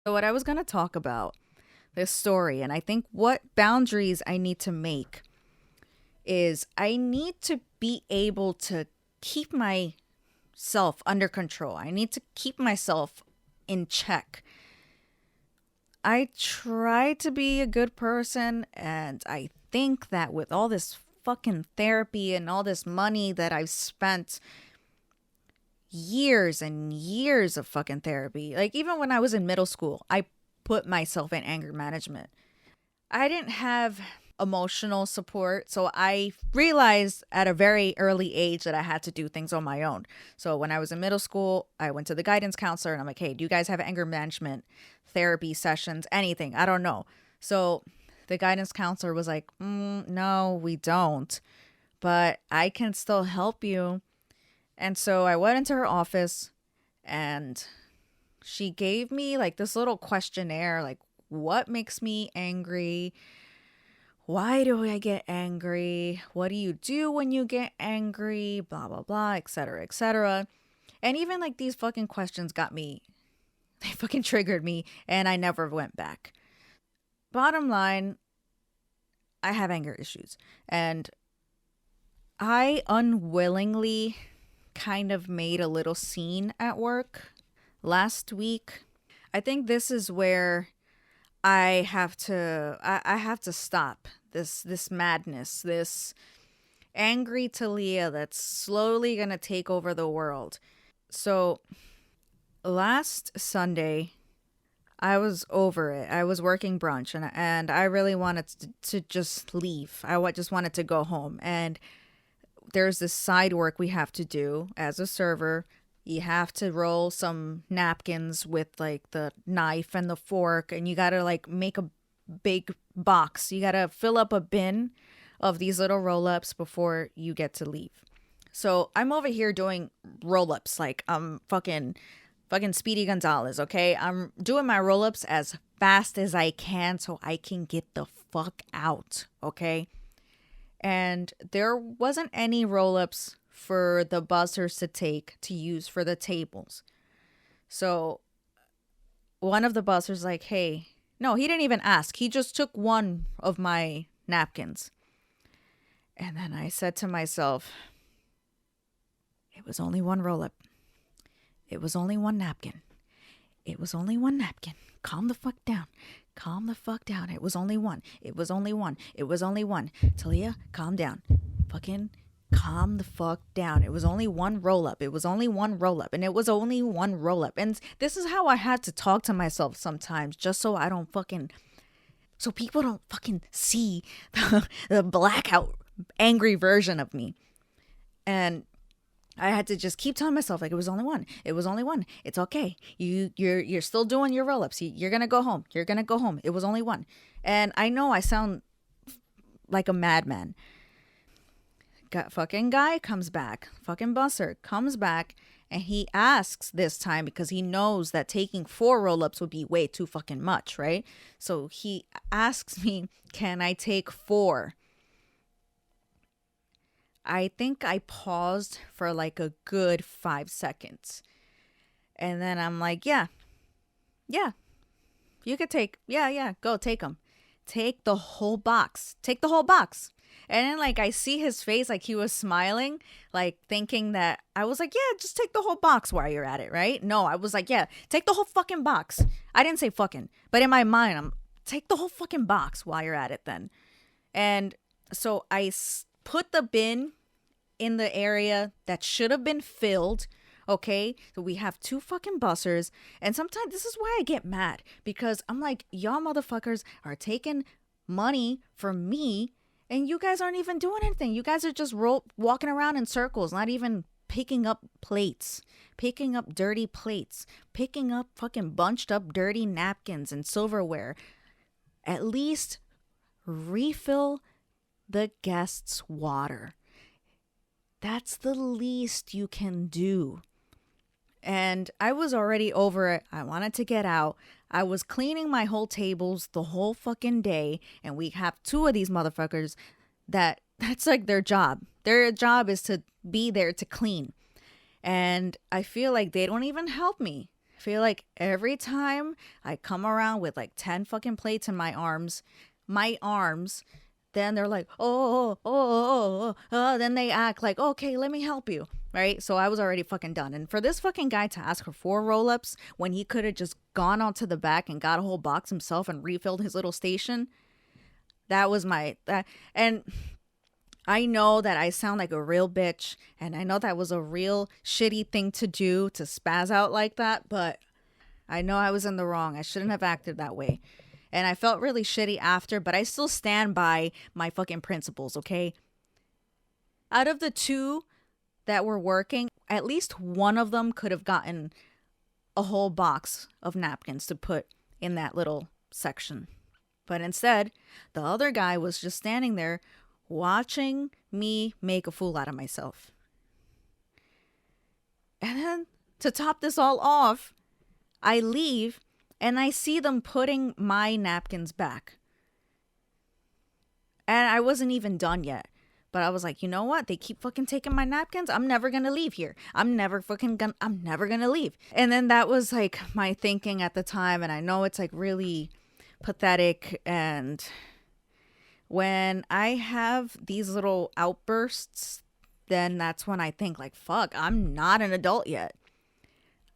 So, what I was going to talk about this story, and I think what boundaries I need to make is I need to be able to keep myself under control. I need to keep myself in check. I try to be a good person, and I think that with all this fucking therapy and all this money that I've spent, years and years of fucking therapy. Like, even when I was in middle school, I put myself in anger management. I didn't have emotional support, so I realized at a very early age that I had to do things on my own. So when I was in middle school, I went to the guidance counselor and I'm like, hey, do you guys have anger management therapy sessions, anything? I don't know. So the guidance counselor was like, no, we don't, but I can still help you. And so I went into her office and she gave me like this little questionnaire, like, what makes me angry? Why do I get angry? What do you do when you get angry? Blah, blah, blah, etc., etc. And even like these fucking questions got me, they fucking triggered me, and I never went back. Bottom line, I have anger issues. And I unwillingly kind of made a little scene at work last week. I think this is where I have to stop this madness, this angry Talia that's slowly gonna take over the world. So last Sunday, I was over it. I was working brunch and I really wanted to just leave. Just wanted to go home. And there's this side work we have to do as a server. You have to roll some napkins with like the knife and the fork, and you gotta like make a big box. You gotta fill up a bin of these little roll ups before you get to leave. So I'm over here doing roll ups like I'm fucking Speedy Gonzalez, okay? I'm doing my roll ups as fast as I can so I can get the fuck out, okay? And there wasn't any roll ups for the buzzers to use for the tables. So one of the buzzers like, hey, no, he didn't even ask. He just took one of my napkins. And then I said to myself, it was only one roll up. It was only one napkin. It was only one napkin. Calm the fuck down. Calm the fuck down. It was only one. It was only one. It was only one. Talia, calm down. Fucking calm the fuck down. It was only one roll up. It was only one roll up. And it was only one roll up. And this is how I had to talk to myself sometimes, just so I don't fucking, so people don't fucking see the blackout angry version of me. And I had to just keep telling myself like it was only one. It was only one. It's okay. You're still doing your roll ups. You're gonna go home. You're gonna go home. It was only one. And I know I sound like a madman. Fucking guy comes back. Fucking busser comes back, and he asks this time because he knows that taking 4 roll ups would be way too fucking much, right? So he asks me, "Can I take 4?" I think I paused for like a good 5 seconds. And then I'm like, yeah, you could take, yeah, go take them. Take the whole box. Take the whole box. And then like I see his face like he was smiling, like thinking that I was like, yeah, just take the whole box while you're at it, right? No, I was like, yeah, take the whole fucking box. I didn't say fucking, but in my mind, I'm take the whole fucking box while you're at it then. And so put the bin in the area that should have been filled. Okay, so we have 2 fucking bussers, and sometimes this is why I get mad because I'm like, y'all motherfuckers are taking money from me, and you guys aren't even doing anything. You guys are just walking around in circles, not even picking up plates, picking up dirty plates, picking up fucking bunched up dirty napkins and silverware. At least refill the guests' water. That's the least you can do. And I was already over it. I wanted to get out. I was cleaning my whole tables the whole fucking day. And we have 2 of these motherfuckers that's like their job. Their job is to be there to clean. And I feel like they don't even help me feel like every time I come around with like 10 fucking plates in my arms, then they're like, then they act like, okay, let me help you. Right? So I was already fucking done. And for this fucking guy to ask for 4 roll-ups when he could have just gone onto the back and got a whole box himself and refilled his little station, that was and I know that I sound like a real bitch, and I know that was a real shitty thing to do, to spaz out like that, but I know I was in the wrong. I shouldn't have acted that way. And I felt really shitty after, but I still stand by my fucking principles, okay? Out of the 2 that were working, at least one of them could have gotten a whole box of napkins to put in that little section. But instead, the other guy was just standing there watching me make a fool out of myself. And then to top this all off, I leave and I see them putting my napkins back. And I wasn't even done yet. But I was like, you know what? They keep fucking taking my napkins. I'm never going to leave here. I'm never going to leave. And then that was like my thinking at the time. And I know it's like really pathetic. And when I have these little outbursts, then that's when I think like, fuck, I'm not an adult yet.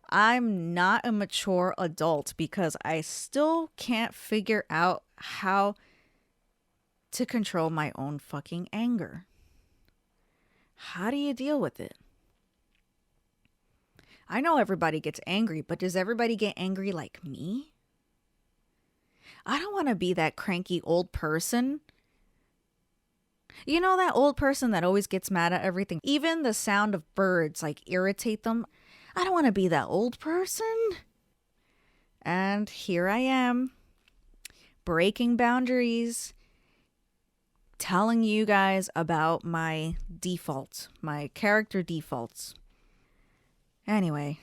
I'm not a mature adult because I still can't figure out how to control my own fucking anger. How do you deal with it? I know everybody gets angry, but does everybody get angry like me? I don't want to be that cranky old person. You know, that old person that always gets mad at everything. Even the sound of birds like irritate them. I don't want to be that old person. And here I am, breaking boundaries, telling you guys about my defaults, my character defaults. Anyway,